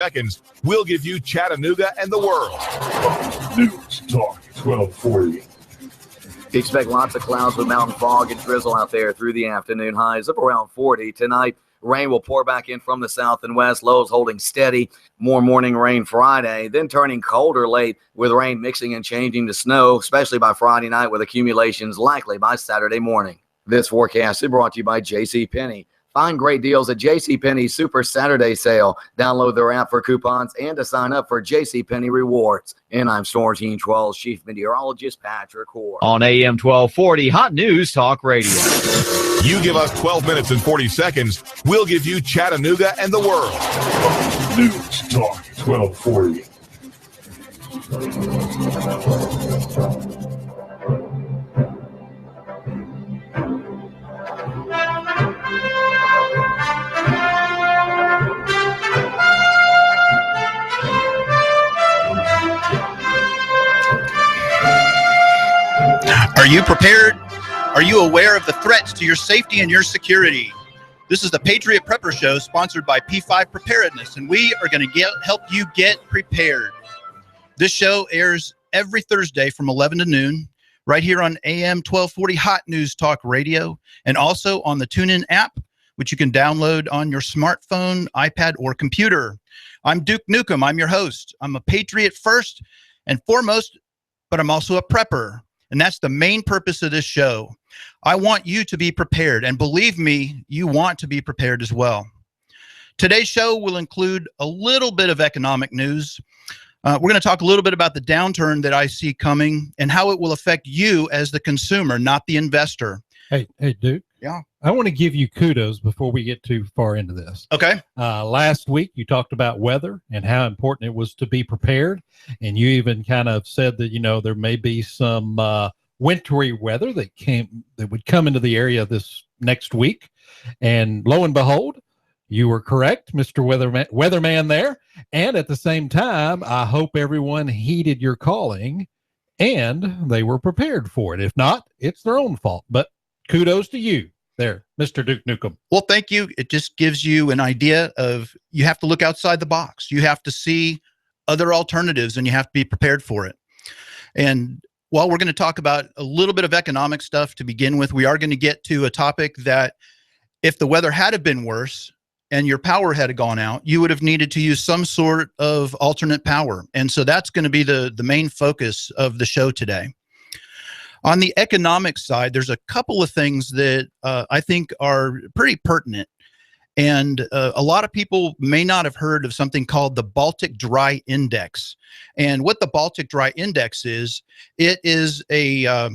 seconds, we'll give you Chattanooga and the world. News Talk 1240. Expect lots of clouds with mountain fog and drizzle out there through the afternoon. Highs up around 40 tonight. Rain will pour back in from the south and west. Lows holding steady. More morning rain Friday, then turning colder late with rain mixing and changing to snow, especially by Friday night with accumulations likely by Saturday morning. This forecast is brought to you by JCPenney. Find great deals at JCPenney's Super Saturday Sale. Download their app for coupons and to sign up for JCPenney Rewards. And I'm Storm Team 12's Chief Meteorologist Patrick. On AM 1240, Hot News Talk Radio. You give us 12 minutes and 40 seconds, we'll give you Chattanooga and the world. News Talk 1240. Are you prepared? Are you aware of the threats to your safety and your security? This is the Patriot Prepper Show, sponsored by P5 Preparedness, and we are going to help you get prepared. This show airs every Thursday from 11 to noon, right here on AM 1240 Hot News Talk Radio, and also on the TuneIn app, which you can download on your smartphone, iPad, or computer. I'm Duke Nukem. I'm your host. I'm a Patriot first and foremost, but I'm also a prepper. And that's the main purpose of this show. I want you to be prepared, and believe me, you want to be prepared as well. Today's show will include a little bit of economic news. We're going to talk a little bit about the downturn that I see coming and how it will affect you as the consumer, not the investor. Hey, Duke. Yeah. I want to give you kudos before we get too far into this. Okay. Last week, you talked about weather and how important it was to be prepared. And you even kind of said that, there may be some wintry weather that would come into the area this next week. And lo and behold, you were correct, Mr. Weatherman there. And at the same time, I hope everyone heeded your calling and they were prepared for it. If not, it's their own fault. But kudos to you there, Mr. Duke Nukem. Well, thank you. It just gives you an idea of you have to look outside the box. You have to see other alternatives and you have to be prepared for it. And while we're going to talk about a little bit of economic stuff to begin with, we are going to get to a topic that if the weather had been worse and your power had gone out, you would have needed to use some sort of alternate power. And so that's going to be the main focus of the show today. On the economic side, there's a couple of things that I think are pretty pertinent. And a lot of people may not have heard of something called the Baltic Dry Index. And what the Baltic Dry Index is, it is a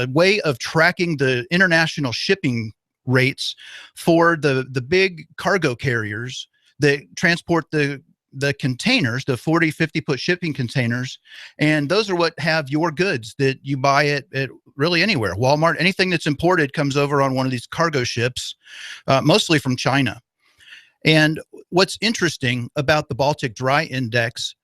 way of tracking the international shipping rates for the big cargo carriers that transport the containers, the 40, 50-foot shipping containers. And those are what have your goods that you buy at really anywhere. Walmart, anything that's imported comes over on one of these cargo ships, mostly from China. And what's interesting about the Baltic Dry Index,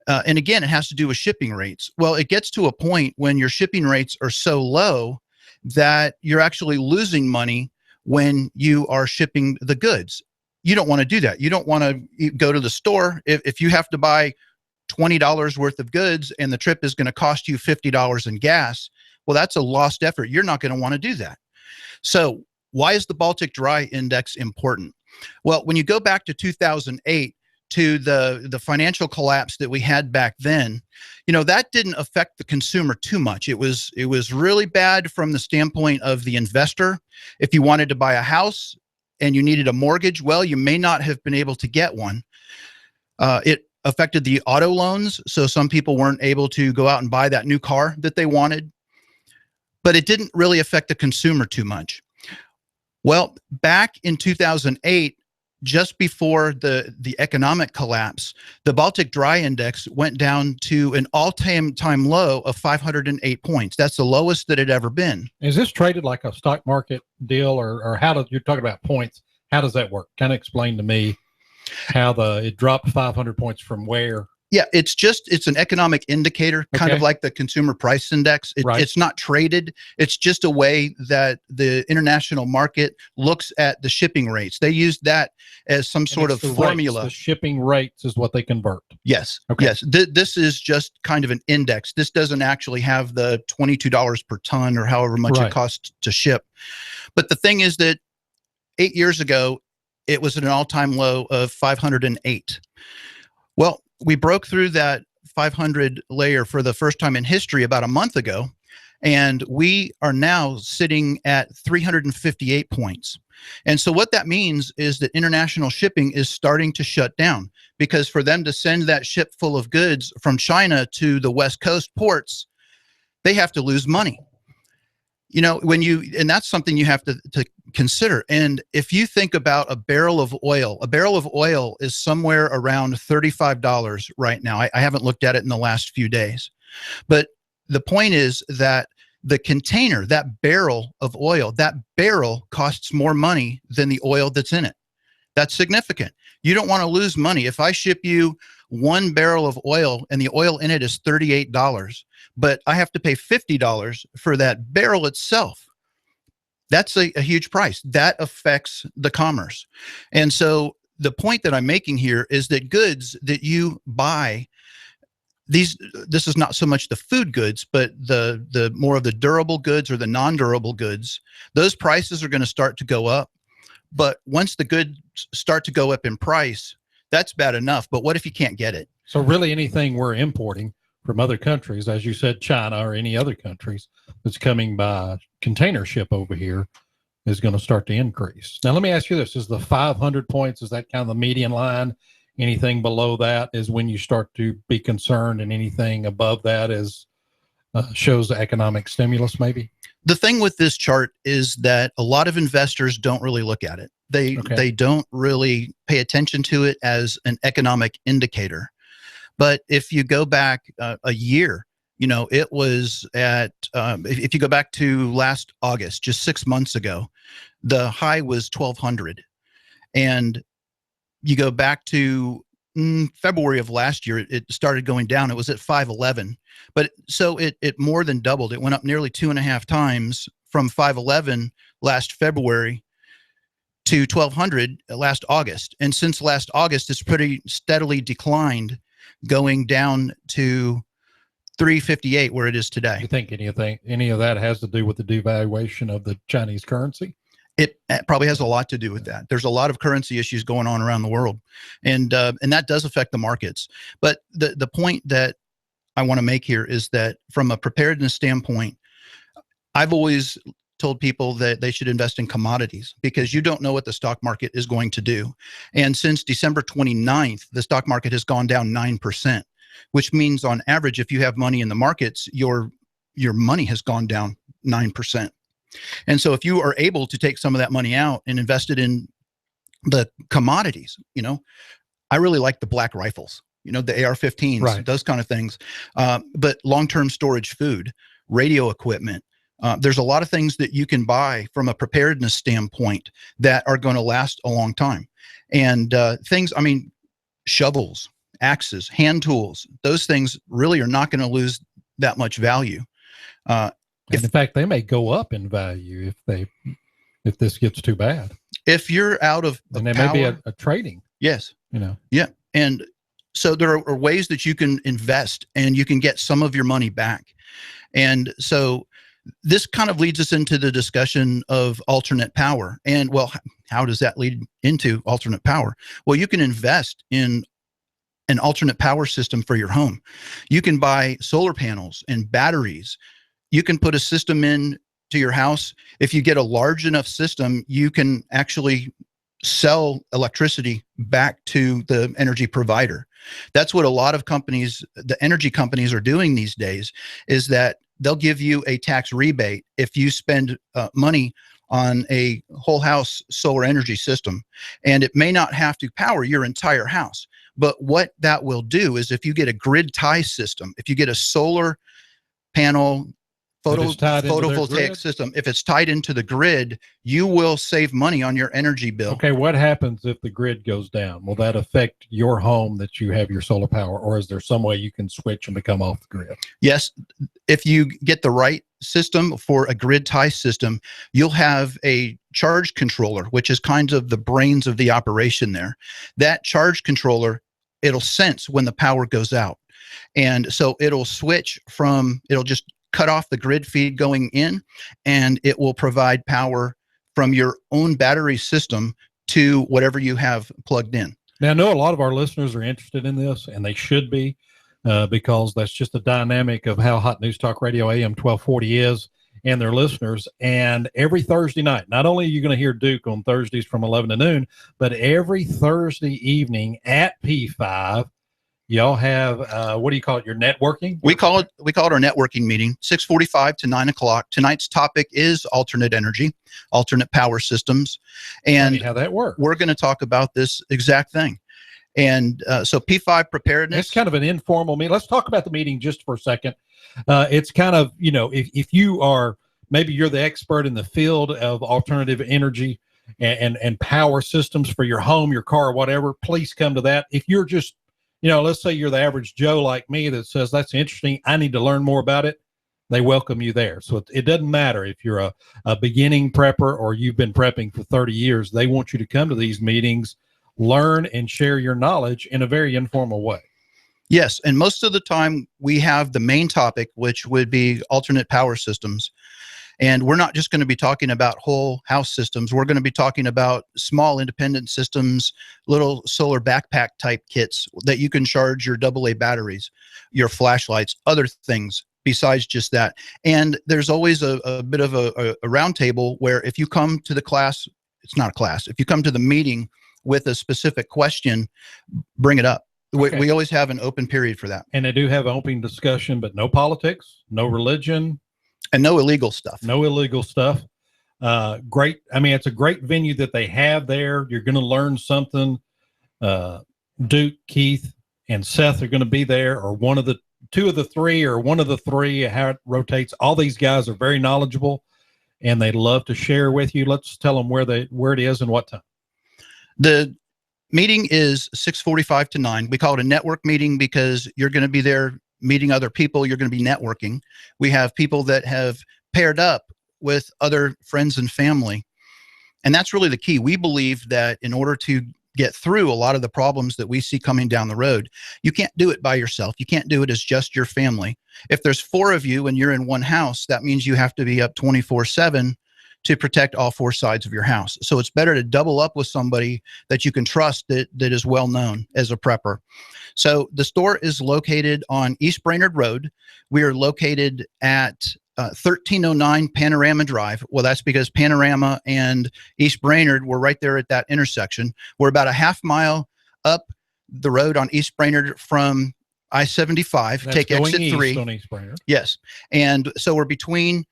and again, it has to do with shipping rates. Well, it gets to a point when your shipping rates are so low that you're actually losing money when you are shipping the goods. You don't want to do that. You don't want to go to the store. If you have to buy $20 worth of goods and the trip is going to cost you $50 in gas, well, that's a lost effort. You're not going to want to do that. So why is the Baltic Dry Index important? Well, when you go back to 2008, to the financial collapse that we had back then, that didn't affect the consumer too much. It was really bad from the standpoint of the investor. If you wanted to buy a house and you needed a mortgage, well, you may not have been able to get one. It affected the auto loans, so some people weren't able to go out and buy that new car that they wanted. But it didn't really affect the consumer too much. Well, back in 2008, just before the economic collapse, the Baltic Dry Index went down to an all-time low of 508 points. That's the lowest that it had ever been. Is this traded like a stock market deal, or you're talking about points? How does that work? Kind of explain to me how it dropped 500 points from where? Yeah, it's an economic indicator, kind of like the consumer price index. It's not traded. It's just a way that the international market looks at the shipping rates. They use that as some sort of formula. The shipping rates is what they convert. Yes. Okay. Yes. This is just kind of an index. This doesn't actually have the $22 per ton or however much it costs to ship. But the thing is that 8 years ago, it was at an all-time low of 508. Well, we broke through that 500 layer for the first time in history about a month ago, and we are now sitting at 358 points. And so what that means is that international shipping is starting to shut down, because for them to send that ship full of goods from China to the West Coast ports, they have to lose money. You know, and that's something you have to consider. And if you think about a barrel of oil is somewhere around $35 right now. I haven't looked at it in the last few days. But the point is that the container, that barrel of oil, that barrel costs more money than the oil that's in it. That's significant. You don't want to lose money. If I ship you 1 barrel of oil and the oil in it is $38, but I have to pay $50 for that barrel itself, that's a huge price. That affects the commerce. And so the point that I'm making here is that goods that you buy, this is not so much the food goods, but the more of the durable goods or the non-durable goods, those prices are going to start to go up. But once the goods start to go up in price, that's bad enough. But what if you can't get it? So really anything we're importing from other countries, as you said, China or any other countries that's coming by container ship over here, is going to start to increase. Now, let me ask you this. Is the 500 points, is that kind of the median line? Anything below that is when you start to be concerned, and anything above that is shows the economic stimulus maybe? The thing with this chart is that a lot of investors don't really look at it. They don't really pay attention to it as an economic indicator. But if you go back a year, you know, it was at, if you go back to last August, just 6 months ago, the high was 1,200. And you go back to February of last year, it started going down. It was at 511. But so it more than doubled. It went up nearly 2.5 times from 511 last February to 1,200 last August. And since last August, it's pretty steadily declined, going down to 358 where it is today. You think any of that has to do with the devaluation of the Chinese currency? It probably has a lot to do with that. There's a lot of currency issues going on around the world, and that does affect the markets. But the point that I want to make here is that from a preparedness standpoint, I've always told people that they should invest in commodities, because you don't know what the stock market is going to do. And since December 29th, the stock market has gone down 9%, which means on average, if you have money in the markets, your money has gone down 9%. And so if you are able to take some of that money out and invest it in the commodities, you know, I really like the black rifles, you know, the AR-15s, those kind of things. But long-term storage food, radio equipment, there's a lot of things that you can buy from a preparedness standpoint that are going to last a long time. And things, I mean, shovels, axes, hand tools, those things really are not going to lose that much value. In fact, they may go up in value if this gets too bad. If you're out of and there may be a trading. Yes. You know. Yeah. And so there are ways that you can invest and you can get some of your money back. And so this kind of leads us into the discussion of alternate power. And well, how does that lead into alternate power? Well, you can invest in an alternate power system for your home. You can buy solar panels and batteries. You can put a system in to your house. If you get a large enough system, you can actually sell electricity back to the energy provider. That's what a lot of companies, the energy companies, are doing these days, is that they'll give you a tax rebate if you spend money on a whole house solar energy system. And it may not have to power your entire house. But what that will do is if you get a grid tie system, if you get a solar panel photovoltaic system. If it's tied into the grid, you will save money on your energy bill. Okay, what happens if the grid goes down? Will that affect your home that you have your solar power, or is there some way you can switch and become off the grid? Yes, if you get the right system for a grid tie system, you'll have a charge controller, which is kind of the brains of the operation there. That charge controller, it'll sense when the power goes out. And so it'll switch it'll just cut off the grid feed going in, and it will provide power from your own battery system to whatever you have plugged in. Now, I know a lot of our listeners are interested in this, and they should be, because that's just the dynamic of how Hot News Talk Radio AM 1240 is and their listeners. And every Thursday night, not only are you going to hear Duke on Thursdays from 11 to noon, but every Thursday evening at P5, y'all have, what do you call it, your networking? We call it our networking meeting, 6:45 to 9 o'clock. Tonight's topic is alternate energy, alternate power systems. And how that works. We're going to talk about this exact thing. And so P5 Preparedness. It's kind of an informal meeting. Let's talk about the meeting just for a second. It's kind of, if you are, maybe you're the expert in the field of alternative energy and power systems for your home, your car, whatever, please come to that. If you're just, let's say you're the average Joe like me that says, that's interesting, I need to learn more about it, they welcome you there. So it doesn't matter if you're a beginning prepper or you've been prepping for 30 years. They want you to come to these meetings, learn and share your knowledge in a very informal way. Yes, and most of the time we have the main topic, which would be alternate power systems. And we're not just going to be talking about whole house systems. We're going to be talking about small independent systems, little solar backpack type kits that you can charge your AA batteries, your flashlights, other things besides just that. And there's always a bit of a round table where if you come to the class, it's not a class, if you come to the meeting with a specific question, bring it up. Okay. We always have an open period for that. And they do have open discussion, but no politics, no religion. And no illegal stuff. No illegal stuff. Great. I mean, it's a great venue that they have there. You're going to learn something. Duke, Keith, and Seth are going to be there, or two of the three, or one of the three, how it rotates. All these guys are very knowledgeable, and they love to share with you. Let's tell them where it is and what time. The meeting is 6:45 to 9. We call it a network meeting because you're going to be there meeting other people. You're going to be networking. We have people that have paired up with other friends and family. And that's really the key. We believe that in order to get through a lot of the problems that we see coming down the road, you can't do it by yourself. You can't do it as just your family. If there's 4 of you and you're in one house, that means you have to be up 24/7 to protect all 4 sides of your house. So it's better to double up with somebody that you can trust that is well known as a prepper. So the store is located on East Brainerd Road. We are located at 1309 Panorama Drive. Well, that's because Panorama and East Brainerd were right there at that intersection. We're about a half mile up the road on East Brainerd from I-75. That's take exit 3. On East Brainerd. Yes. And so we're between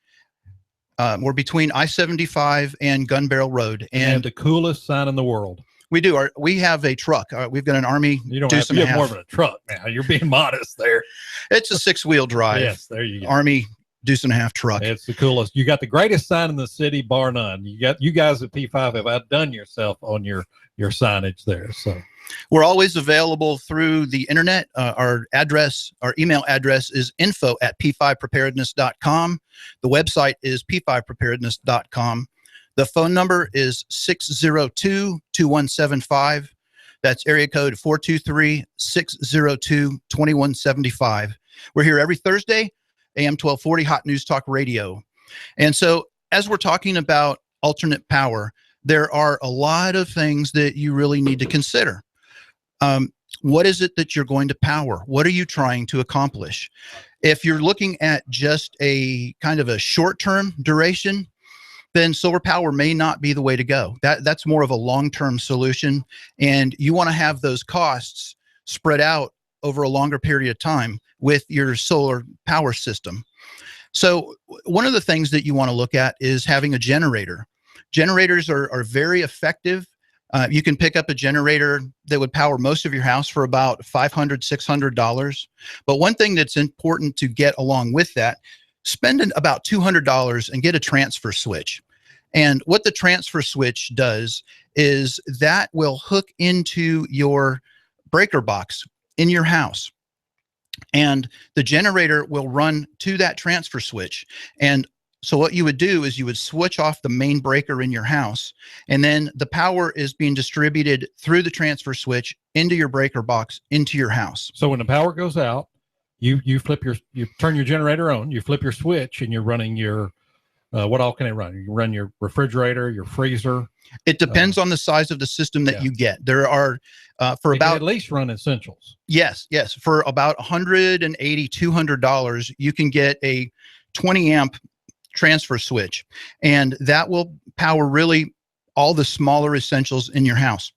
I-75 and Gun Barrel Road. And the coolest sign in the world. We do. We have a truck. We've got an Army. You have more of a truck now. You're being modest there. It's a 6-wheel drive. Yes, there you go. Army deuce and a half truck. It's the coolest. You got the greatest sign in the city, bar none. You guys at P5 have outdone yourself on your signage there. So we're always available through the internet. Our email address is info@p5preparedness.com. The website is p5preparedness.com. The phone number is 602-2175. That's area code 423-602-2175. We're here every Thursday, AM 1240, Hot News Talk Radio. And so as we're talking about alternate power, there are a lot of things that you really need to consider. What is it that you're going to power? What are you trying to accomplish? If you're looking at just a kind of a short-term duration, then solar power may not be the way to go. That's more of a long-term solution, and you want to have those costs spread out over a longer period of time with your solar power system. So one of the things that you want to look at is having a generator. Generators are very effective. You can pick up a generator that would power most of your house for about $500, $600. But one thing that's important to get along with that, spend about $200 and get a transfer switch. And what the transfer switch does is that will hook into your breaker box in your house. And the generator will run to that transfer switch. And so what you would do is you would switch off the main breaker in your house, and then the power is being distributed through the transfer switch into your breaker box, into your house. So when the power goes out, you turn your generator on, you flip your switch, and you're running your, what all can it run? You run your refrigerator, your freezer. It depends on the size of the system that you get. There are, for about at least run essentials. Yes. For about $180, $200, you can get a 20 amp transfer switch, and that will power really all the smaller essentials in your house.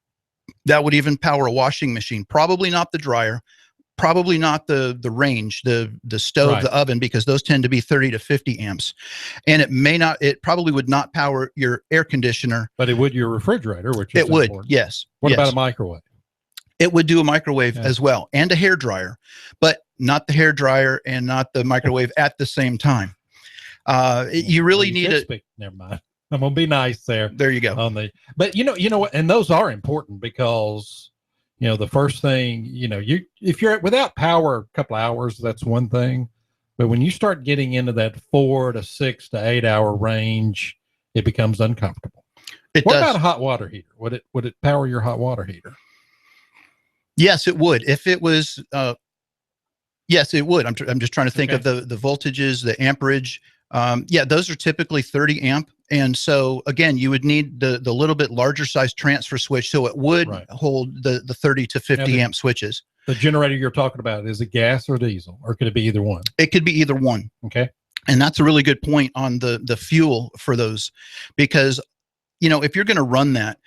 That would even power a washing machine, probably not the dryer, probably not the range, the stove, Right. the oven, because those tend to be 30 to 50 amps. And it probably would not power your air conditioner. But it would your refrigerator, which is It would, important. yes. What yes. about a microwave? It would do a microwave as well, and a hair dryer, but not the hair dryer and not the microwave at the same time. You really need it. Never mind. I'm gonna be nice there. There you go. But you know what, and those are important because the first thing, if you're without power a couple of hours, that's one thing. But when you start getting into that 4 to 6 to 8 hour range, it becomes uncomfortable. What about a hot water heater? Would it power your hot water heater? Yes, it would. If it was, yes, it would. I'm just trying to think of the voltages, the amperage. Those are typically 30 amp. And so again, you would need the little bit larger size transfer switch, so it would hold the 30 to 50 amp switches. The generator you're talking about, is it gas or diesel, or could it be either one? It could be either one. Okay. And that's a really good point on the fuel for those, because if you're going to run that,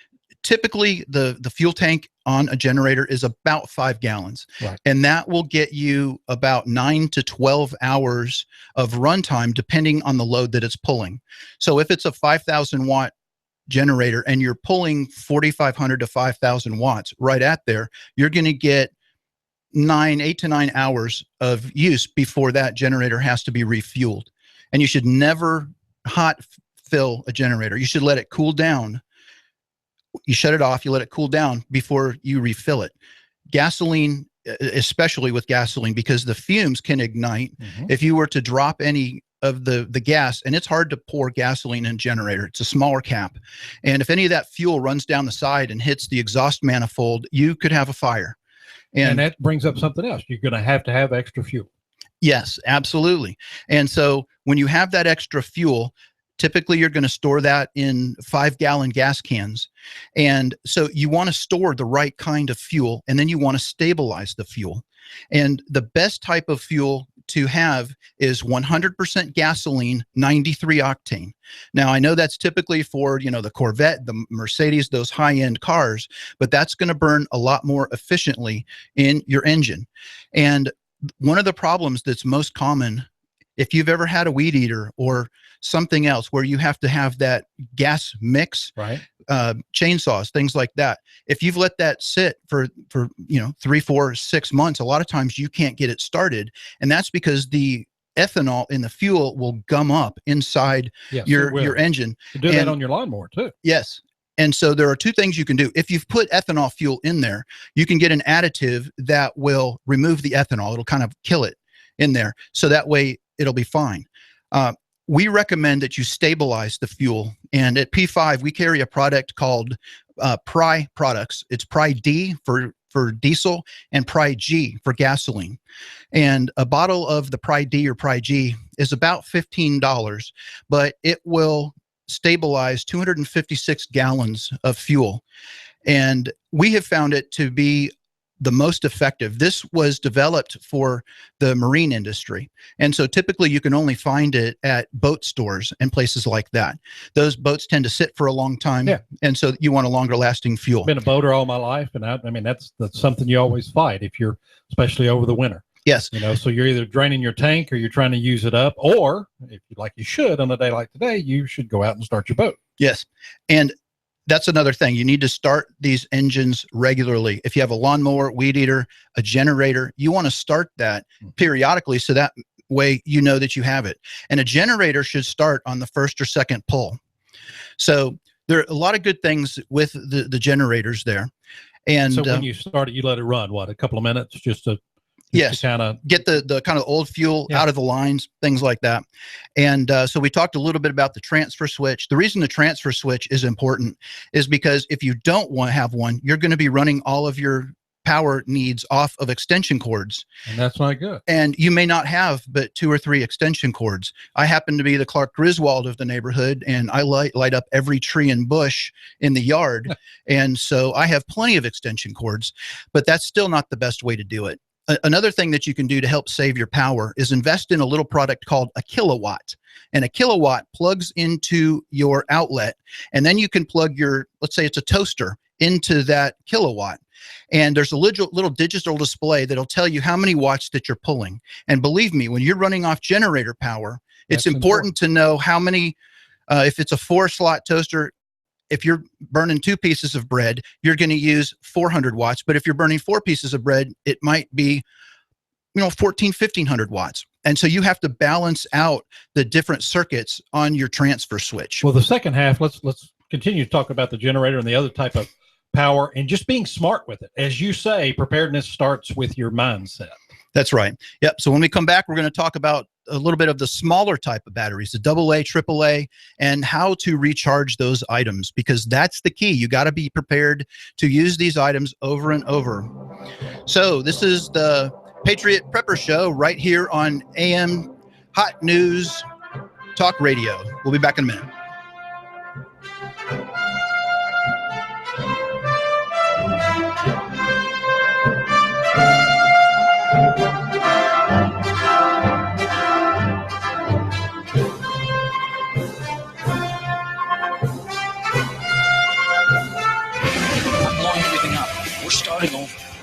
typically the fuel tank on a generator is about 5 gallons. Right. And that will get you about 9 to 12 hours of runtime, depending on the load that it's pulling. So if it's a 5,000 watt generator and you're pulling 4,500 to 5,000 watts right at there, you're going to get 8 to 9 hours of use before that generator has to be refueled. And you should never hot fill a generator. You should let it cool down. You shut it off, you let it cool down before you refill it. Gasoline, especially with gasoline, because the fumes can ignite. If you were to drop any of the gas, and it's hard to pour gasoline in a generator, it's a smaller cap. And if any of that fuel runs down the side and hits the exhaust manifold, you could have a fire. And that brings up something else. You're going to have extra fuel. Yes, absolutely. And so when you have that extra fuel, typically you're going to store that in 5-gallon gas cans. And so you want to store the right kind of fuel, and then you want to stabilize the fuel. And the best type of fuel to have is 100% gasoline, 93 octane. Now, I know that's typically for, the Corvette, the Mercedes, those high-end cars, but that's going to burn a lot more efficiently in your engine. And one of the problems that's most common, if you've ever had a weed eater or something else where you have to have that gas mix, right? Chainsaws, things like that. If you've let that sit for 3, 4, 6 months, a lot of times you can't get it started. And that's because the ethanol in the fuel will gum up inside your engine. You do that on your lawnmower too. Yes. And so there are 2 things you can do. If you've put ethanol fuel in there, you can get an additive that will remove the ethanol. It'll kind of kill it in there. So that way it'll be fine. We recommend that you stabilize the fuel. And at P5, we carry a product called Pri products. It's Pri D for diesel and Pri G for gasoline. And a bottle of the Pri D or Pri G is about $15, but it will stabilize 256 gallons of fuel. And we have found it to be the most effective. This was developed for the marine industry. And so typically you can only find it at boat stores and places like that. Those boats tend to sit for a long time. Yeah. And so you want a longer lasting fuel. Been a boater all my life. And I mean, that's something you always fight especially over the winter. Yes. So you're either draining your tank or you're trying to use it up, or if you should on a day like today, you should go out and start your boat. Yes. And that's another thing. You need to start these engines regularly. If you have a lawnmower, weed eater, a generator, you want to start that periodically so that way you know that you have it. And a generator should start on the first or second pull. So there are a lot of good things with the generators there. And so when you start it, you let it run, what, a couple of minutes just to kind of get the kind of old fuel out of the lines, things like that. And so we talked a little bit about the transfer switch. The reason the transfer switch is important is because if you don't want to have one, you're going to be running all of your power needs off of extension cords. And that's not good. And you may not have but 2 or 3 extension cords. I happen to be the Clark Griswold of the neighborhood, and I light up every tree and bush in the yard. And so I have plenty of extension cords, but that's still not the best way to do it. Another thing that you can do to help save your power is invest in a little product called a kilowatt. And a kilowatt plugs into your outlet, and then you can plug your, let's say it's a toaster, into that kilowatt. And there's a little digital display that'll tell you how many watts that you're pulling. And believe me, when you're running off generator power, it's important to know how many, if it's a 4-slot toaster, if you're burning 2 pieces of bread, you're going to use 400 watts. But if you're burning 4 pieces of bread, it might be, 1,500 watts. And so you have to balance out the different circuits on your transfer switch. Well, the second half, let's continue to talk about the generator and the other type of power and just being smart with it. As you say, preparedness starts with your mindset. That's right. Yep. So when we come back, we're going to talk about a little bit of the smaller type of batteries, the AA, AAA, and how to recharge those items, because that's the key. You got to be prepared to use these items over and over. So this is the Patriot Prepper Show right here on AM Hot News Talk Radio. We'll be back in a minute.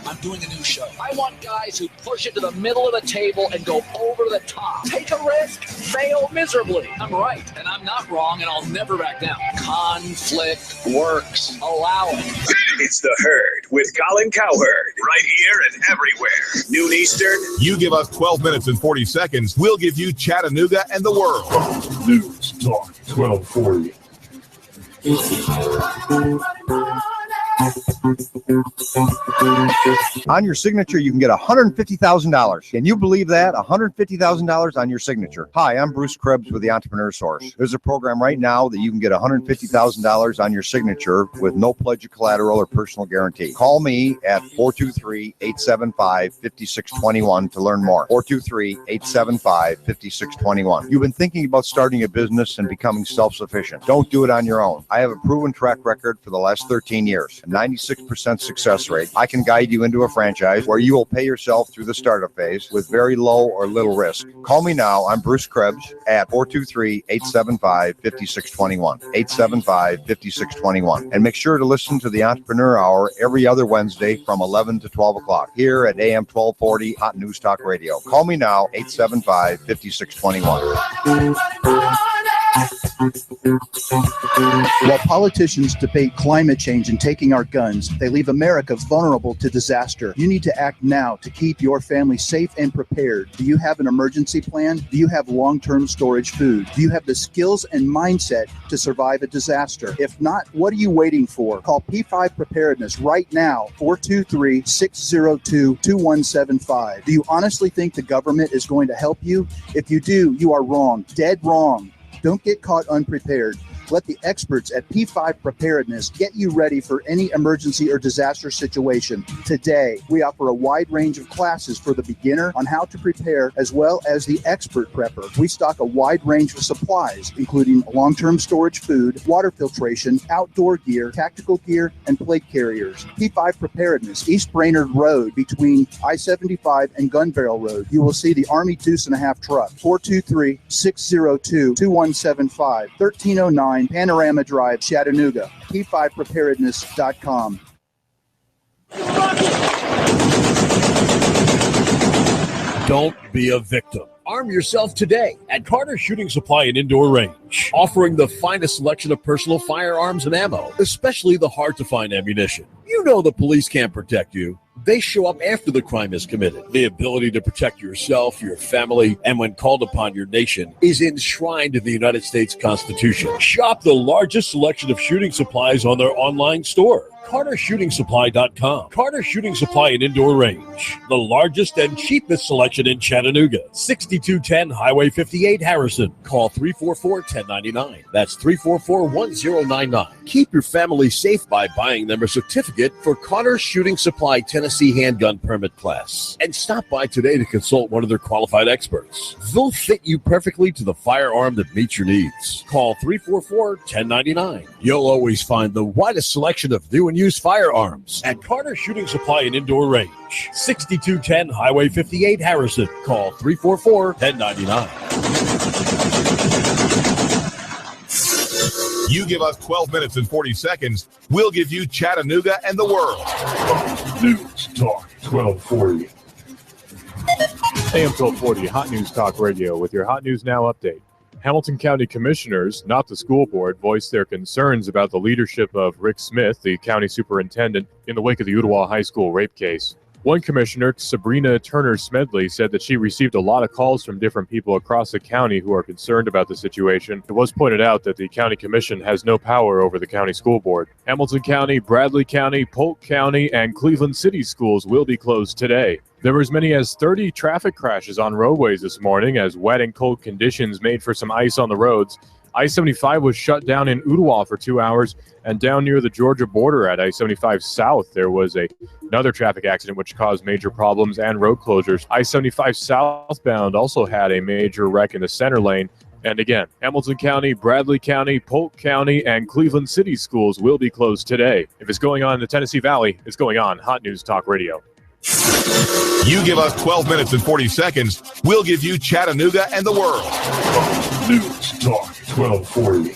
I'm doing a new show. I want guys who push it to the middle of the table and go over the top. Take a risk, fail miserably. I'm right, and I'm not wrong, and I'll never back down. Conflict works. Allow it. It's The Herd with Colin Cowherd. Right here and everywhere. Noon Eastern. You give us 12 minutes and 40 seconds, we'll give you Chattanooga and the world. Fox News Talk 1240. On your signature, you can get $150,000. Can you believe that? $150,000 on your signature. Hi, I'm Bruce Krebs with the Entrepreneur Source. There's a program right now that you can get $150,000 on your signature with no pledge of collateral or personal guarantee. Call me at 423-875-5621 to learn more. 423-875-5621. You've been thinking about starting a business and becoming self-sufficient. Don't do it on your own. I have a proven track record for the last 13 years. A 96% success rate. I can guide you into a franchise where you will pay yourself through the startup phase with very low or little risk. Call me now. I'm Bruce Krebs at 423-875-5621. 875-5621. And make sure to listen to the Entrepreneur Hour every other Wednesday from 11 to 12 o'clock here at AM 1240 Hot News Talk Radio. Call me now. 875-5621. While politicians debate climate change and taking our guns, they leave America vulnerable to disaster. You need to act now to keep your family safe and prepared. Do you have an emergency plan? Do you have long-term storage food? Do you have the skills and mindset to survive a disaster? If not, what are you waiting for? Call P5 Preparedness right now, 423-602-2175. Do you honestly think the government is going to help you? If you do, you are wrong, dead wrong. Don't get caught unprepared. Let the experts at P5 Preparedness get you ready for any emergency or disaster situation. Today, we offer a wide range of classes for the beginner on how to prepare, as well as the expert prepper. We stock a wide range of supplies, including long-term storage food, water filtration, outdoor gear, tactical gear, and plate carriers. P5 Preparedness, East Brainerd Road between I-75 and Gun Barrel Road. You will see the Army Deuce and a Half truck. 423-602-2175, 1309 Panorama Drive, Chattanooga. P5preparedness.com. Don't be a victim. Arm yourself today at Carter Shooting Supply and Indoor Range. Range, offering the finest selection of personal firearms and ammo, especially the hard-to-find ammunition. You know the police can't protect you. They show up after the crime is committed. The ability to protect yourself, your family, and when called upon, your nation is enshrined in the United States Constitution. Shop the largest selection of shooting supplies on their online store. CarterShootingSupply.com. Carter Shooting Supply and Indoor Range. The largest and cheapest selection in Chattanooga. 6210 Highway 58, Harrison. Call 344-1099. That's 344-1099. Keep your family safe by buying them a certificate for Carter Shooting Supply Tennessee Handgun Permit Class. And stop by today to consult one of their qualified experts. They'll fit you perfectly to the firearm that meets your needs. Call 344-1099. You'll always find the widest selection of new and used firearms at Carter Shooting Supply and Indoor Range. 6210 Highway 58, Harrison. Call 344-1099. You give us 12 minutes and 40 seconds, we'll give you Chattanooga and the world. News Talk 1240. AM 1240, Hot News Talk Radio with your Hot News Now update. Hamilton County Commissioners, not the school board, voiced their concerns about the leadership of Rick Smith, the county superintendent, in the wake of the Ottawa High School rape case. One commissioner, Sabrina Turner Smedley, said that she received a lot of calls from different people across the county who are concerned about the situation. It was pointed out that the county commission has no power over the county school board. Hamilton County, Bradley County, Polk County, and Cleveland City schools will be closed today. There were as many as 30 traffic crashes on roadways this morning as wet and cold conditions made for some ice on the roads. I-75 was shut down in Ottawa for 2 hours, and down near the Georgia border at I-75 South, there was another traffic accident which caused major problems and road closures. I-75 southbound also had a major wreck in the center lane. And again, Hamilton County, Bradley County, Polk County, and Cleveland City schools will be closed today. If it's going on in the Tennessee Valley, it's going on Hot News Talk Radio. You give us 12 minutes and 40 seconds, we'll give you Chattanooga and the world. News Talk 1240.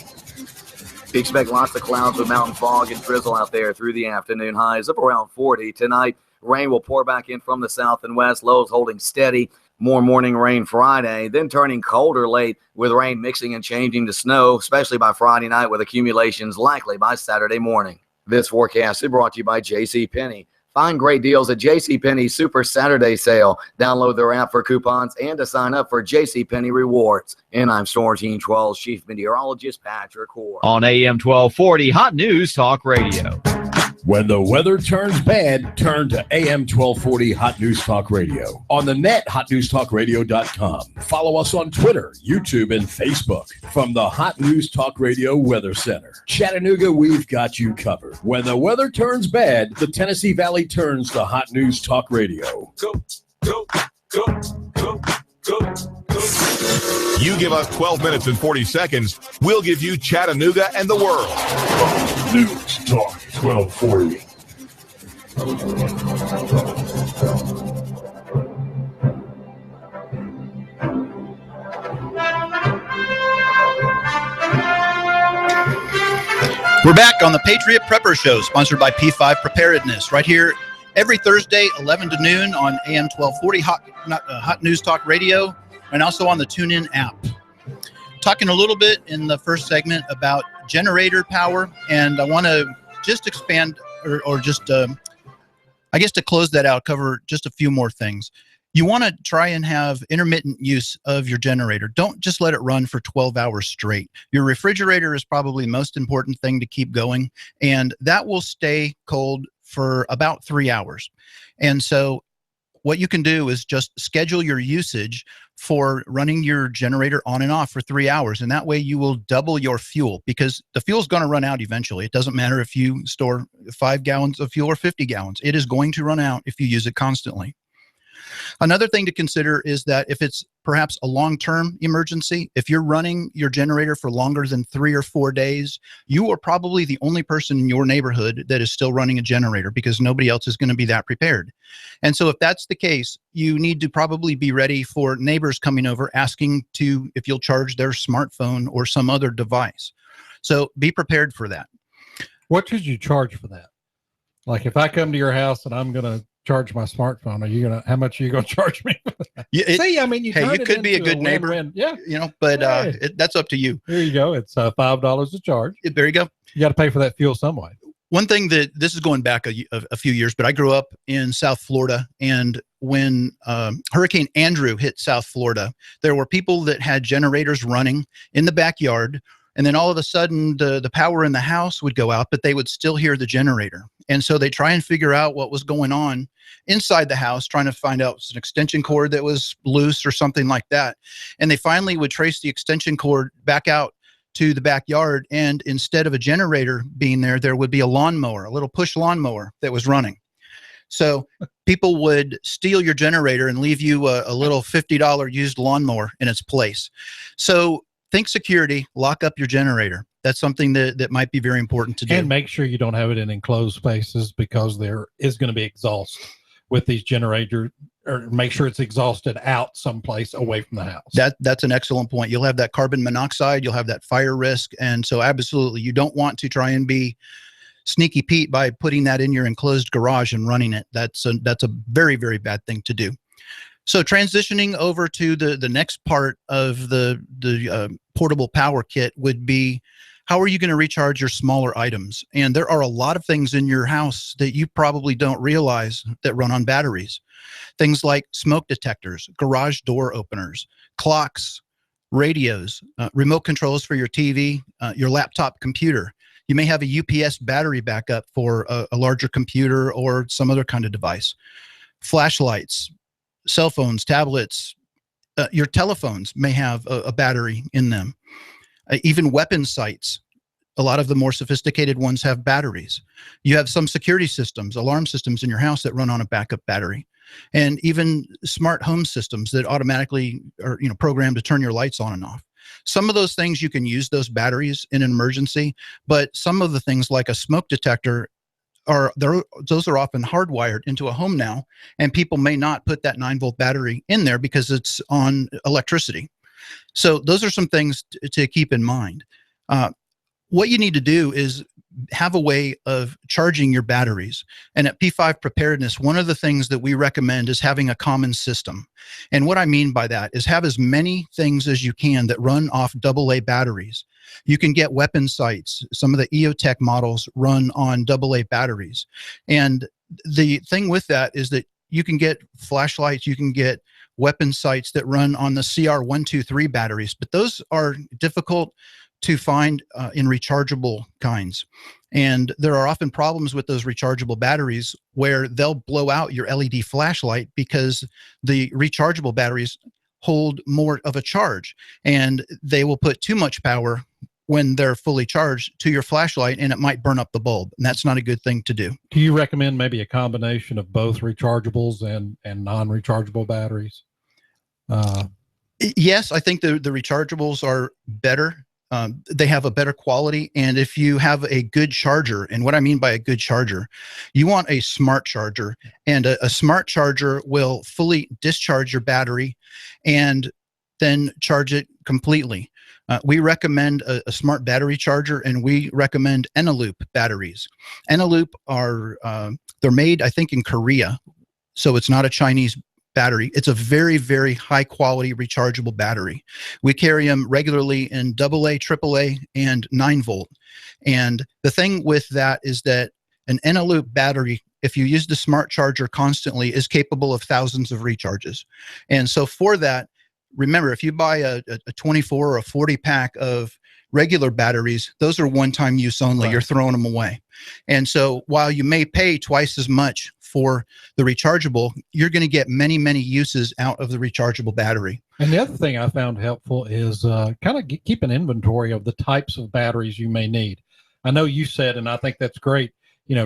Expect lots of clouds with mountain fog and drizzle out there through the afternoon. Highs up around 40 tonight. Rain will pour back in from the south and west. Lows holding steady. More morning rain Friday, then turning colder late with rain mixing and changing to snow, especially by Friday night with accumulations likely by Saturday morning. This forecast is brought to you by JCPenney. Find great deals at JCPenney's Super Saturday Sale. Download their app for coupons and to sign up for JCPenney Rewards. And I'm Storm Team 12's Chief Meteorologist Patrick. On AM 1240, Hot News Talk Radio. When the weather turns bad, turn to AM 1240 Hot News Talk Radio. On the net, hotnewstalkradio.com. Follow us on Twitter, YouTube, and Facebook. From the Hot News Talk Radio Weather Center. Chattanooga, we've got you covered. When the weather turns bad, the Tennessee Valley turns to Hot News Talk Radio. Go, go, go, go, go, go. You give us 12 minutes and 40 seconds, we'll give you Chattanooga and the world. News Talk 1240. We're back on the Patriot Prepper Show, sponsored by P5 Preparedness, right here every Thursday, 11 to noon on AM 1240 Hot News Talk Radio, and also on the TuneIn app. Talking a little bit in the first segment about generator power, and I want to just expand or just, I guess to close that out, cover just a few more things. You want to try and have intermittent use of your generator. Don't just let it run for 12 hours straight. Your refrigerator is probably the most important thing to keep going, and that will stay cold for about 3 hours. And so what you can do is just schedule your usage for running your generator on and off for 3 hours. And that way you will double your fuel, because the fuel is going to run out eventually. It doesn't matter if you store 5 gallons of fuel or 50 gallons. It is going to run out if you use it constantly. Another thing to consider is that if it's perhaps a long-term emergency, if you're running your generator for longer than 3 or 4 days, you are probably the only person in your neighborhood that is still running a generator, because nobody else is going to be that prepared. And so if that's the case, you need to probably be ready for neighbors coming over asking if you'll charge their smartphone or some other device. So be prepared for that. What should you charge for that? Like if I come to your house and I'm going to charge my smartphone, how much are you gonna charge me? Yeah, See, I mean, you could be a good neighbor. Win-win. Yeah, but that's up to you. There you go. It's $5 a charge. There you go. You got to pay for that fuel some way. One thing this is going back a few years, but I grew up in South Florida, and when Hurricane Andrew hit South Florida, there were people that had generators running in the backyard, and then all of a sudden the power in the house would go out, but they would still hear the generator. And so they try and figure out what was going on inside the house, trying to find out if it was an extension cord that was loose or something like that. And they finally would trace the extension cord back out to the backyard, and instead of a generator being there, there would be a lawnmower, a little push lawnmower that was running. So people would steal your generator and leave you a little $50 used lawnmower in its place. So think security, lock up your generator. That's something that might be very important to do. And make sure you don't have it in enclosed spaces, because there is going to be exhaust with these generators, or make sure it's exhausted out someplace away from the house. That's an excellent point. You'll have that carbon monoxide, you'll have that fire risk. And so absolutely, you don't want to try and be sneaky Pete by putting that in your enclosed garage and running it. That's a very, very bad thing to do. So transitioning over to the next part of the portable power kit would be, how are you going to recharge your smaller items? And there are a lot of things in your house that you probably don't realize that run on batteries. Things like smoke detectors, garage door openers, clocks, radios, remote controls for your TV, your laptop computer. You may have a UPS battery backup for a larger computer or some other kind of device. Flashlights, cell phones, tablets, your telephones may have a battery in them. Even weapon sights, a lot of the more sophisticated ones have batteries. You have some security systems, alarm systems in your house that run on a backup battery. And even smart home systems that automatically are programmed to turn your lights on and off. Some of those things you can use those batteries in an emergency, but some of the things like a smoke detector those are often hardwired into a home now, and people may not put that 9-volt battery in there because it's on electricity. So those are some things to keep in mind. What you need to do is have a way of charging your batteries. And at P5 Preparedness, one of the things that we recommend is having a common system. And what I mean by that is have as many things as you can that run off AA batteries. You can get weapon sights. Some of the EOTech models run on AA batteries. And the thing with that is that you can get flashlights, you can get weapon sights that run on the CR123 batteries, but those are difficult to find in rechargeable kinds. And there are often problems with those rechargeable batteries where they'll blow out your LED flashlight because the rechargeable batteries hold more of a charge, and they will put too much power when they're fully charged to your flashlight, and it might burn up the bulb. And that's not a good thing to do. Do you recommend maybe a combination of both rechargeables and non-rechargeable batteries? Yes, I think the rechargeables are better. They have a better quality. And if you have a good charger, and what I mean by a good charger, you want a smart charger, and a smart charger will fully discharge your battery and then charge it completely. We recommend a smart battery charger, and we recommend Eneloop batteries. Eneloop they're made, I think, in Korea. So it's not a Chinese battery. It's a very, very high quality rechargeable battery. We carry them regularly in AA, AAA, and 9-volt. And the thing with that is that an Eneloop battery, if you use the smart charger constantly, is capable of thousands of recharges. And so for that, remember, if you buy a 24 or a 40 pack of regular batteries, those are one-time use only. Right. You're throwing them away. And so while you may pay twice as much for the rechargeable, you're going to get many, many uses out of the rechargeable battery. And the other thing I found helpful is kind of keep an inventory of the types of batteries you may need. I know you said, and I think that's great,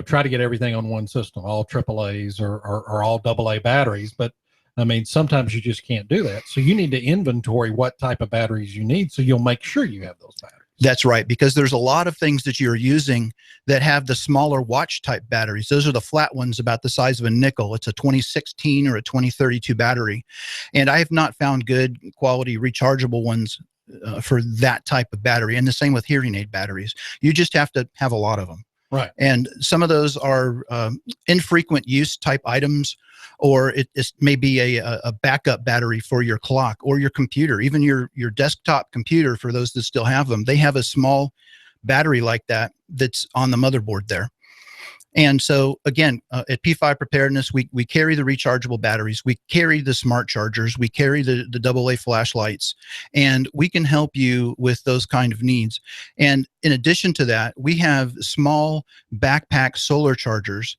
try to get everything on one system, all AAAs or all AA batteries. But I mean, sometimes you just can't do that. So you need to inventory what type of batteries you need, so you'll make sure you have those batteries. That's right, because there's a lot of things that you're using that have the smaller watch type batteries. Those are the flat ones about the size of a nickel. It's a 2016 or a 2032 battery. And I have not found good quality rechargeable ones for that type of battery. And the same with hearing aid batteries. You just have to have a lot of them. Right. And some of those are infrequent use type items, or it may be a backup battery for your clock or your computer, even your desktop computer. For those that still have them, they have a small battery like that that's on the motherboard there. And so again, at P5 Preparedness, we carry the rechargeable batteries, we carry the smart chargers, we carry the AA flashlights, and we can help you with those kind of needs. And in addition to that, we have small backpack solar chargers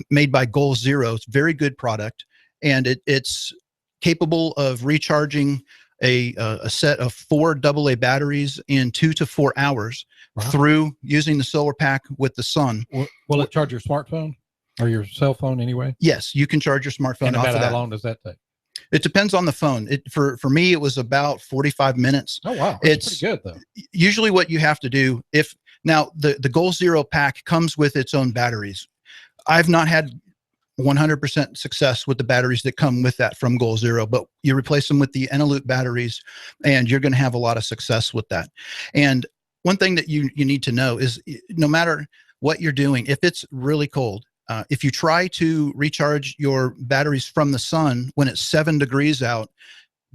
made by Goal Zero. It's a very good product, and it's capable of recharging a set of 4 AA batteries in 2 to 4 hours. Wow. Through using the solar pack with the sun. Will it charge your smartphone or your cell phone anyway? Yes, you can charge your smartphone. And off about of how that. long does that take? It depends on the phone. For me, it was about 45 minutes. Oh, wow. That's pretty good, though. Usually what you have to do, now the Goal Zero pack comes with its own batteries. I've not had 100% success with the batteries that come with that from Goal Zero, but you replace them with the Eneloop batteries and you're going to have a lot of success with that. And one thing that you need to know is no matter what you're doing, if it's really cold, if you try to recharge your batteries from the sun when it's 7 degrees out,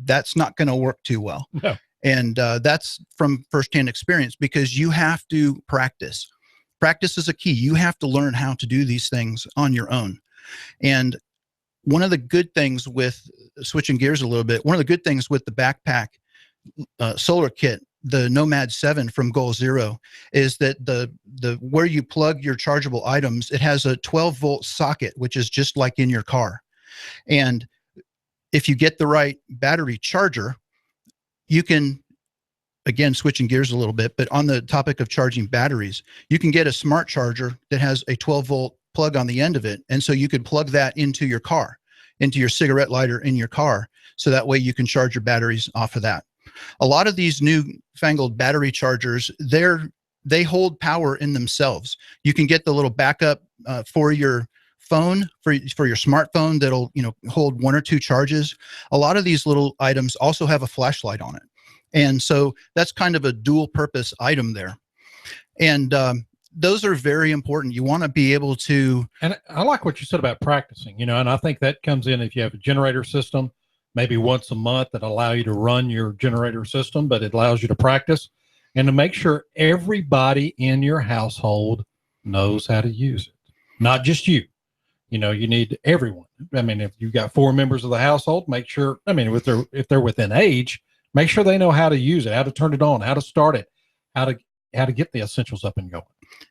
that's not going to work too well. No. And that's from firsthand experience, because you have to practice. Practice is a key. You have to learn how to do these things on your own. And one of the good things with switching gears a little bit, one of the good things with the backpack solar kit, the Nomad 7 from Goal Zero, is that the where you plug your chargeable items, it has a 12-volt socket, which is just like in your car. And if you get the right battery charger, you can, again, switching gears a little bit, but on the topic of charging batteries, you can get a smart charger that has a 12-volt plug on the end of it. And so you could plug that into your car, into your cigarette lighter in your car. So that way you can charge your batteries off of that. A lot of these newfangled battery chargers, they hold power in themselves. You can get the little backup for your phone, for your smartphone, that'll hold 1 or 2 charges. A lot of these little items also have a flashlight on it, and so that's kind of a dual purpose item there. And those are very important. You want to be able to. And I like what you said about practicing. And I think that comes in if you have a generator system. Maybe once a month that allow you to run your generator system, but it allows you to practice and to make sure everybody in your household knows how to use it. Not just you. You need everyone. I mean, if you've got 4 members of the household, make sure, if they're within age, make sure they know how to use it, how to turn it on, how to start it, how to get the essentials up and going.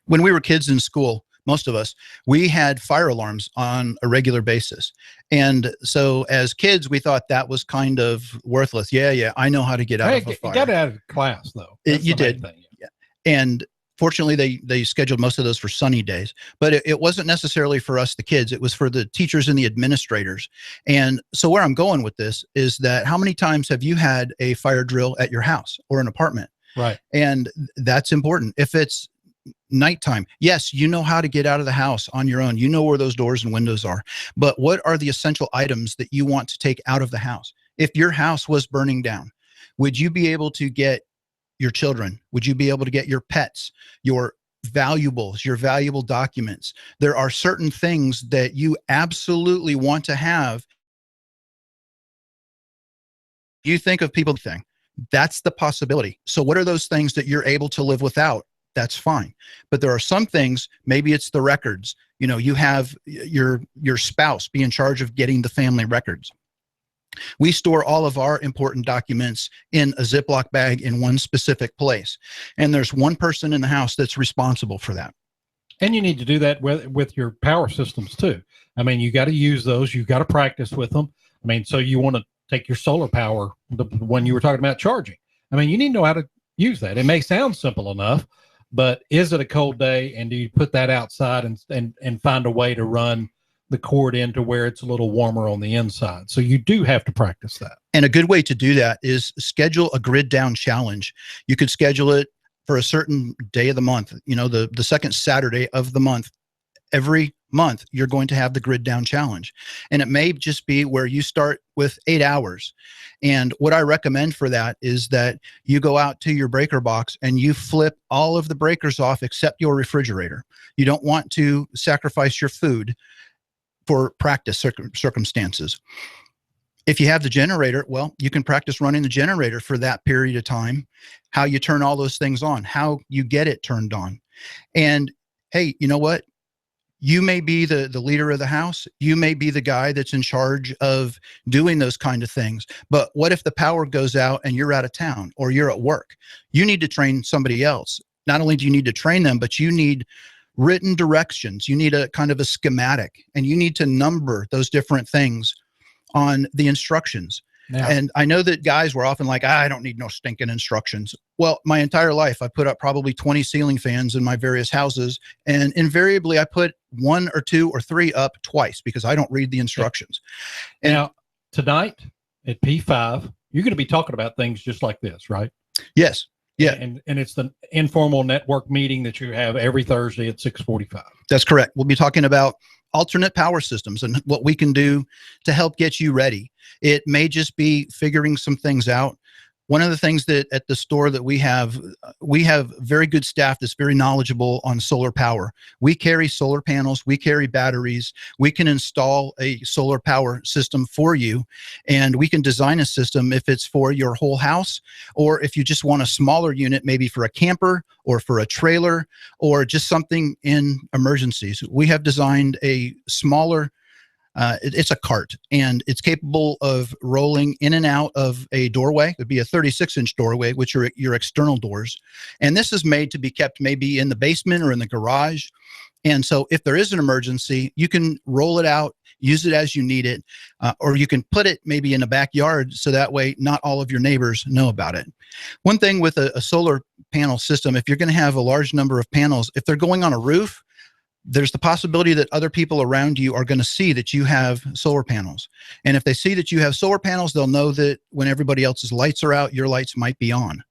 When we were kids in school, most of us, we had fire alarms on a regular basis. And so as kids, we thought that was kind of worthless. Yeah, I know how to get out of a fire. You got out of class, though. You did. Yeah. And fortunately, they scheduled most of those for sunny days. But it wasn't necessarily for us, the kids. It was for the teachers and the administrators. And so where I'm going with this is that how many times have you had a fire drill at your house or an apartment? Right. And that's important. If it's nighttime, yes, you know how to get out of the house on your own. You know where those doors and windows are. But what are the essential items that you want to take out of the house? If your house was burning down, would you be able to get your children? Would you be able to get your pets, your valuables, your valuable documents? There are certain things that you absolutely want to have. You think of people thing. That's the possibility. So what are those things that you're able to live without? That's fine. But there are some things, maybe it's the records. You have your spouse be in charge of getting the family records. We store all of our important documents in a Ziploc bag in one specific place. And there's one person in the house that's responsible for that. And you need to do that with your power systems too. You got to use those. You got to practice with them. So you want to take your solar power, the one you were talking about charging. You need to know how to use that. It may sound simple enough, but is it a cold day, and do you put that outside and find a way to run the cord into where it's a little warmer on the inside? So you do have to practice that. And a good way to do that is schedule a grid down challenge. You could schedule it for a certain day of the month, the second Saturday of the month. Every month, you're going to have the grid down challenge. And it may just be where you start with 8 hours. And what I recommend for that is that you go out to your breaker box and you flip all of the breakers off except your refrigerator. You don't want to sacrifice your food for practice circumstances. If you have the generator, well, you can practice running the generator for that period of time, how you turn all those things on, how you get it turned on. And hey, you know what? You may be the leader of the house. You may be the guy that's in charge of doing those kind of things. But what if the power goes out and you're out of town or you're at work? You need to train somebody else. Not only do you need to train them, but you need written directions. You need a kind of a schematic, and you need to number those different things on the instructions. Yeah. And I know that guys were often like, I don't need no stinking instructions. Well, my entire life, I put up probably 20 ceiling fans in my various houses. And invariably, I put 1 or 2 or 3 up twice because I don't read the instructions. And now, tonight at P5, you're going to be talking about things just like this, right? Yes. Yeah. And it's the informal network meeting that you have every Thursday at 6:45. That's correct. We'll be talking about alternate power systems and what we can do to help get you ready. It may just be figuring some things out. One of the things that at the store that we have very good staff that's very knowledgeable on solar power. We carry solar panels, we carry batteries, we can install a solar power system for you, and we can design a system if it's for your whole house, or if you just want a smaller unit, maybe for a camper or for a trailer or just something in emergencies. We have designed a smaller it's a cart, and it's capable of rolling in and out of a doorway. It'd be a 36-inch doorway, which are your external doors. And this is made to be kept maybe in the basement or in the garage. And so if there is an emergency, you can roll it out, use it as you need it, or you can put it maybe in a backyard so that way not all of your neighbors know about it. One thing with a solar panel system, if you're going to have a large number of panels, if they're going on a roof, there's the possibility that other people around you are going to see that you have solar panels. And if they see that you have solar panels, they'll know that when everybody else's lights are out, your lights might be on.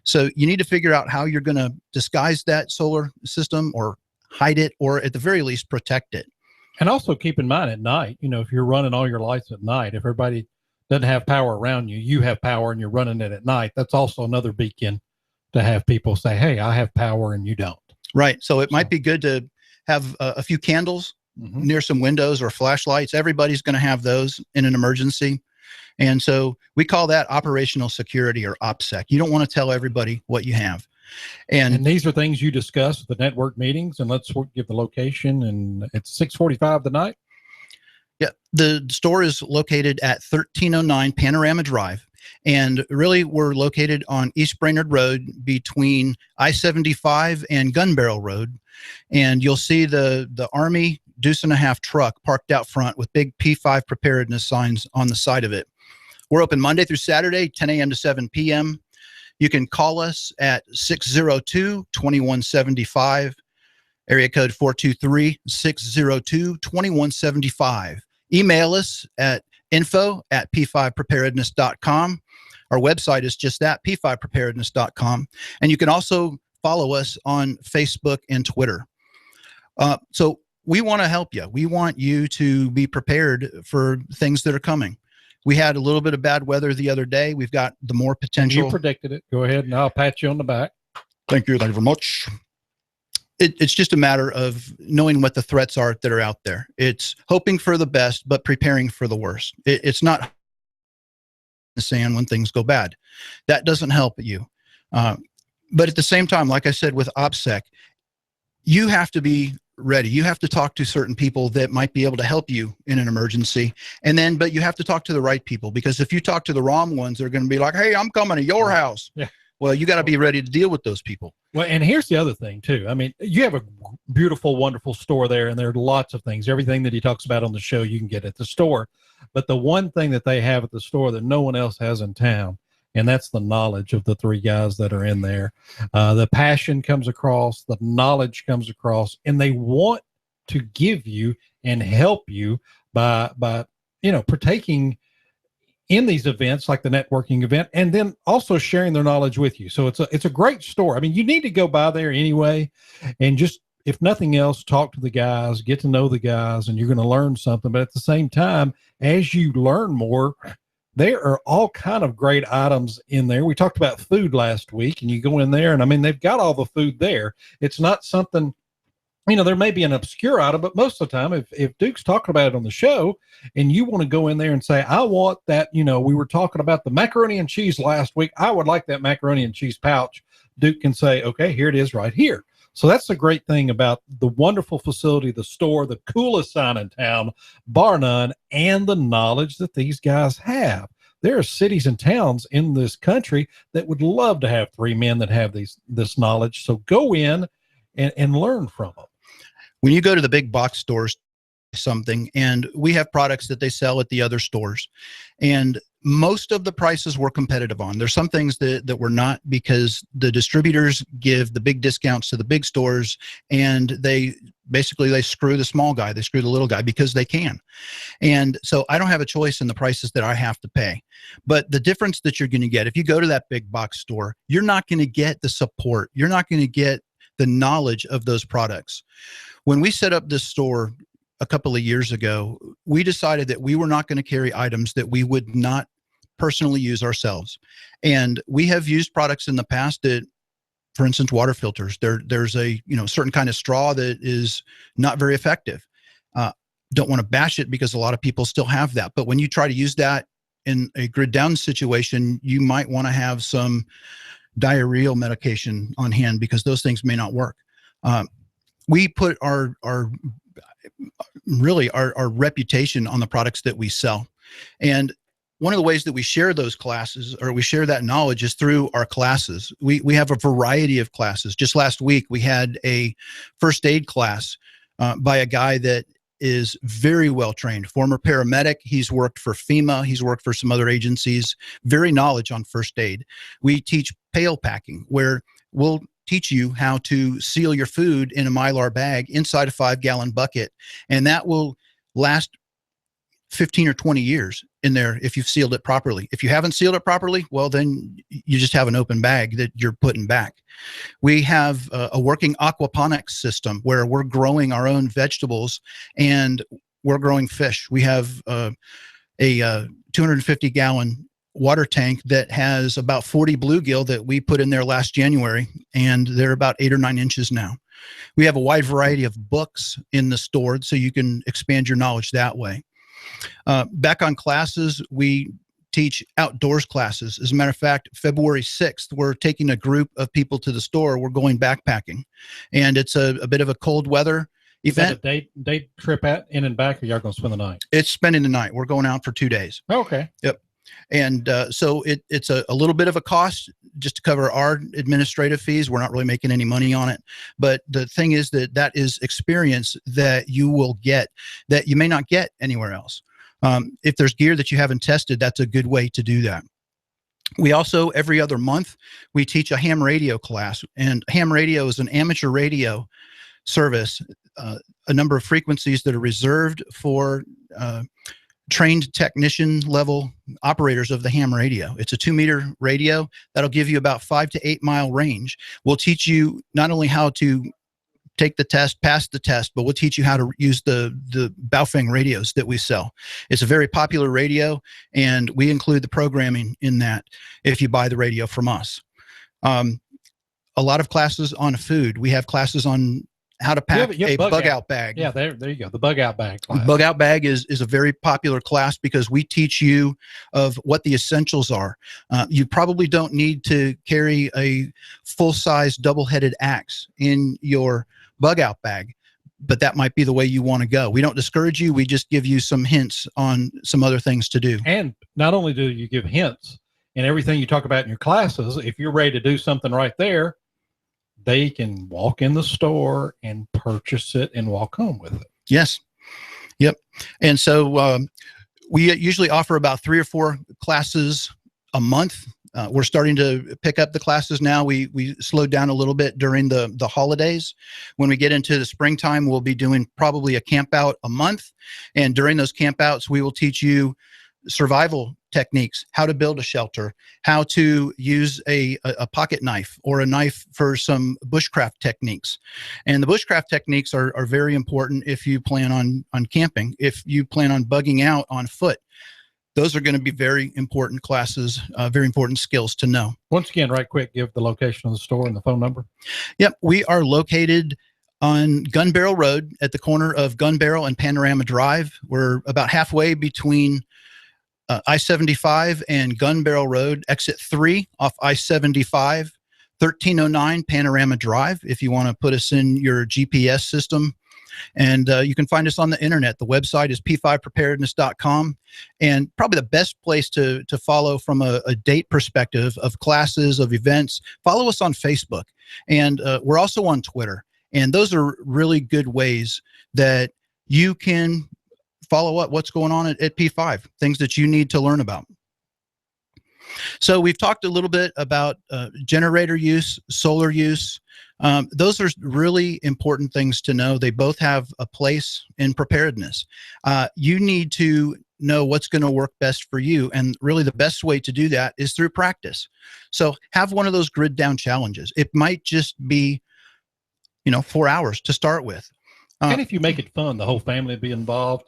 So you need to figure out how you're going to disguise that solar system or hide it, or at the very least, protect it. And also keep in mind at night, if you're running all your lights at night, if everybody doesn't have power around you, you have power and you're running it at night. That's also another beacon to have people say, hey, I have power and you don't. Right. So it might be good to have a few candles near some windows or flashlights. Everybody's going to have those in an emergency. And so we call that operational security, or OPSEC. You don't want to tell everybody what you have. And these are things you discuss at the network meetings, and let's give the location. And it's 6:45 tonight. Yeah. The store is located at 1309 Panorama Drive. And really, we're located on East Brainerd Road between I-75 and Gun Barrel Road. And you'll see the Army deuce and a half truck parked out front with big P5 preparedness signs on the side of it. We're open Monday through Saturday, 10 a.m. to 7 p.m. You can call us at 602-2175, area code 423-602-2175. Email us at info@p5preparedness.com. Our website is just that, p5preparedness.com. And you can also follow us on Facebook and Twitter. So we want to help you. We want you to be prepared for things that are coming. We had a little bit of bad weather the other day. We've got the more potential. You predicted it. Go ahead, and I'll pat you on the back. Thank you. Thank you very much. It's just a matter of knowing what the threats are that are out there. It's hoping for the best, but preparing for the worst. It's not the sand when things go bad. That doesn't help you. But at the same time, like I said, with OPSEC, you have to be ready. You have to talk to certain people that might be able to help you in an emergency. But you have to talk to the right people, because if you talk to the wrong ones, they're going to be like, hey, I'm coming to your house. Yeah. Well, you got to be ready to deal with those people. Well, and here's the other thing too. I mean, you have a beautiful, wonderful store there, and there are lots of things. Everything that he talks about on the show, you can get at the store. But the one thing that they have at the store that no one else has in town, and that's the knowledge of the three guys that are in there. The passion comes across, the knowledge comes across, and they want to give you and help you by partaking in these events like the networking event, and then also sharing their knowledge with you. So it's a great store. I mean, you need to go by there anyway and just if nothing else, talk to the guys, get to know the guys, and you're going to learn something. But at the same time, as you learn more, there are all kind of great items in there. We talked about food last week, and you go in there, and I mean, they've got all the food there. It's not something, you know, there may be an obscure item, but most of the time, if Duke's talking about it on the show and you want to go in there and say, I want that, you know, we were talking about the macaroni and cheese last week. I would like that macaroni and cheese pouch. Duke can say, okay, here it is right here. So that's the great thing about the wonderful facility, the store, the coolest sign in town, bar none, and the knowledge that these guys have. There are cities and towns in this country that would love to have three men that have this knowledge. So go in and learn from them. When you go to the big box stores, something, and we have products that they sell at the other stores, and most of the prices we're competitive on. There's some things that we're not, because the distributors give the big discounts to the big stores, and they screw the small guy, they screw the little guy because they can. And so I don't have a choice in the prices that I have to pay. But the difference that you're going to get, if you go to that big box store, you're not going to get the support. You're not going to get the knowledge of those products. When we set up this store a couple of years ago, we decided that we were not going to carry items that we would not personally use ourselves. And we have used products in the past that, for instance, water filters. There's a certain kind of straw that is not very effective. Don't want to bash it because a lot of people still have that. But when you try to use that in a grid down situation, you might want to have some diarrheal medication on hand because those things may not work. We put our reputation on the products that we sell. And one of the ways that we share those classes, or we share that knowledge, is through our classes. We have a variety of classes. Just last week, we had a first aid class by a guy that is very well trained, former paramedic. He's worked for FEMA. He's worked for some other agencies, very knowledge on first aid. We teach pail packing, where we'll teach you how to seal your food in a Mylar bag inside a 5-gallon bucket. And that will last 15 or 20 years in there if you've sealed it properly. If you haven't sealed it properly, well, then you just have an open bag that you're putting back. We have a working aquaponics system where we're growing our own vegetables and we're growing fish. We have a 250-gallon water tank that has about 40 bluegill that we put in there last January, and they're about 8 or 9 inches now. We have a wide variety of books in the store, so you can expand your knowledge that way. Back on classes, we teach outdoors classes. As a matter of fact, February 6th, we're taking a group of people to the store. We're going backpacking, and it's a bit of a cold weather event. Is that a day trip in and back, or y'all going to spend the night? It's spending the night. We're going out for 2 days. Okay. Yep. And so it's a little bit of a cost just to cover our administrative fees. We're not really making any money on it. But the thing is that is experience that you will get that you may not get anywhere else. If there's gear that you haven't tested, that's a good way to do that. We also, every other month, we teach a ham radio class. And ham radio is an amateur radio service, a number of frequencies that are reserved for trained technician level operators of the ham radio. It's a 2-meter radio that'll give you about 5 to 8 mile range. We'll teach you not only how to take the test, pass the test, but we'll teach you how to use the Baofeng radios that we sell. It's a very popular radio, and we include the programming in that if you buy the radio from us. A lot of classes on food. We have classes on how to pack a bug out bag. Yeah, there you go. The bug out bag class. Bug out bag is a very popular class because we teach you of what the essentials are. You probably don't need to carry a full-size double-headed axe in your bug out bag, but that might be the way you want to go. We don't discourage you. We just give you some hints on some other things to do. And not only do you give hints and everything you talk about in your classes, if you're ready to do something right there, they can walk in the store and purchase it and walk home with it. Yes. Yep. And so we usually offer about 3 or 4 classes a month. We're starting to pick up the classes now. We slowed down a little bit during the holidays. When we get into the springtime, we'll be doing probably a camp out a month. And during those camp outs, we will teach you survival techniques, how to build a shelter, how to use a pocket knife or a knife for some bushcraft techniques. And the bushcraft techniques are very important if you plan on camping, if you plan on bugging out on foot. Those are going to be very important classes, very important skills to know. Once again, right quick, give the location of the store and the phone number. Yep, we are located on Gun Barrel Road at the corner of Gun Barrel and Panorama Drive. We're about halfway between I-75 and Gun Barrel Road, exit 3 off I-75, 1309 Panorama Drive, if you want to put us in your GPS system. And you can find us on the internet. The website is p5preparedness.com. And probably the best place to follow from a date perspective of classes, of events, follow us on Facebook. And we're also on Twitter. And those are really good ways that you can follow up what's going on at P5, things that you need to learn about. So we've talked a little bit about generator use, solar use. Those are really important things to know. They both have a place in preparedness. You need to know what's going to work best for you. And really the best way to do that is through practice. So have one of those grid down challenges. It might just be, 4 hours to start with. And if you make it fun, the whole family will be involved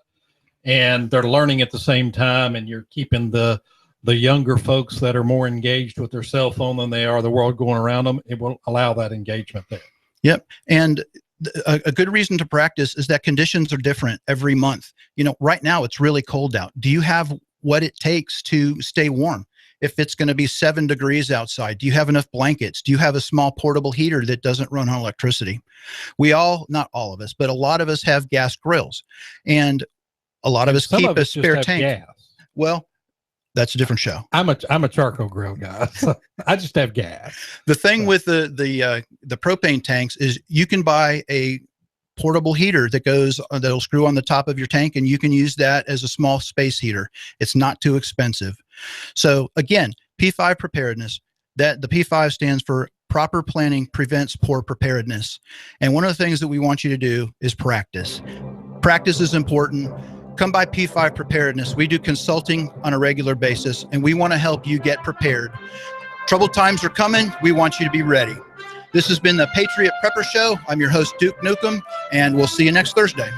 and they're learning at the same time, and you're keeping the younger folks that are more engaged with their cell phone than they are the world going around them. It will allow that engagement there. Yep. And a good reason to practice is that conditions are different every month. Right now it's really cold out. Do you have what it takes to stay warm? If it's going to be 7 degrees outside, do you have enough blankets? Do you have a small portable heater that doesn't run on electricity? Not all of us, but a lot of us have gas grills, and a lot of us keep a spare tank. Gas. Well, that's a different show. I'm a charcoal grill guy. So I just have gas. The thing with the propane tanks is you can buy a portable heater that'll screw on the top of your tank, and you can use that as a small space heater. It's not too expensive. So again, P5 preparedness, that the P5 stands for proper planning prevents poor preparedness. And one of the things that we want you to do is practice. Practice is important. Come by P5 Preparedness. We do consulting on a regular basis, and we want to help you get prepared. Troubled times are coming. We want you to be ready. This has been the Patriot Prepper Show. I'm your host, Duke Nukem, and we'll see you next Thursday.